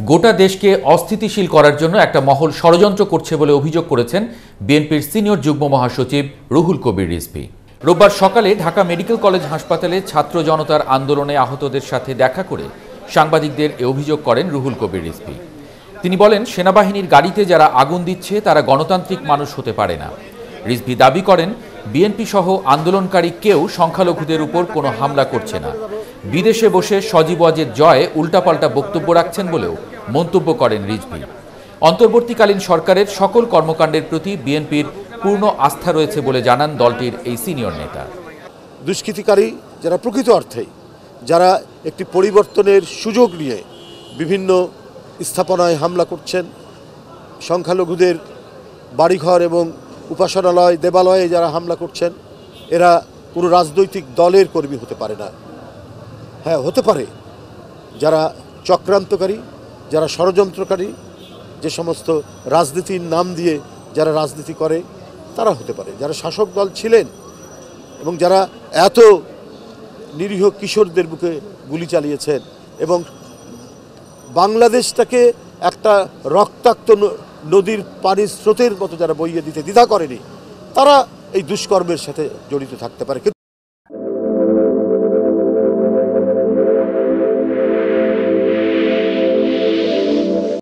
গোটা দেশকে অস্থিতিশীল করার জন্য একটা মহল ষড়যন্ত্র করছে বলে অভিযোগ করেছেন বিএনপির সিনিয়র যুগ্ম মহাসচিব রুহুল কবির রিজভী। রোববার সকালে ঢাকা মেডিকেল কলেজ হাসপাতালে ছাত্র জনতার আন্দোলনে আহতদের সাথে দেখা করে সাংবাদিকদের এ অভিযোগ করেন রুহুল কবির রিজভী। তিনি বলেন, সেনাবাহিনীর গাড়িতে যারা আগুন দিচ্ছে তারা গণতান্ত্রিক মানুষ হতে পারে না। রিজভী দাবি করেন, বিএনপি সহ আন্দোলনকারী কেউ সংখ্যালঘুদের উপর কোনো হামলা করছে না। বিদেশে বসে সজীব ওয়াজেদ জয় উল্টাপাল্টা বক্তব্য রাখছেন বলেও মন্তব্য করেন রিজভী। অন্তর্বর্তীকালীন সরকারের সকল কর্মকাণ্ডের প্রতি বিএনপির পূর্ণ আস্থা রয়েছে বলে জানান দলটির এই সিনিয়র নেতা। দুষ্কৃতিকারী যারা প্রকৃত অর্থেই যারা একটি পরিবর্তনের সুযোগ নিয়ে বিভিন্ন স্থাপনায় হামলা করছেন, সংখ্যালঘুদের বাড়িঘর এবং উপাসনালয় দেবালয়ে যারা হামলা করছেন, এরা কোনো রাজনৈতিক দলের কর্মী হতে পারে না। হ্যাঁ, হতে পারে যারা চক্রান্তকারী, যারা ষড়যন্ত্রকারী, যে সমস্ত রাজনীতির নাম দিয়ে যারা রাজনীতি করে তারা হতে পারে। যারা শাসক দল ছিলেন এবং যারা এত নিরীহ কিশোরদের বুকে গুলি চালিয়েছেন এবং বাংলাদেশটাকে একটা রক্তাক্ত নদীর পানির স্রোতের মতো যারা বইয়ে দিতে দ্বিধা করেনি, তারা এই দুষ্কর্মের সাথে জড়িত থাকতে পারে।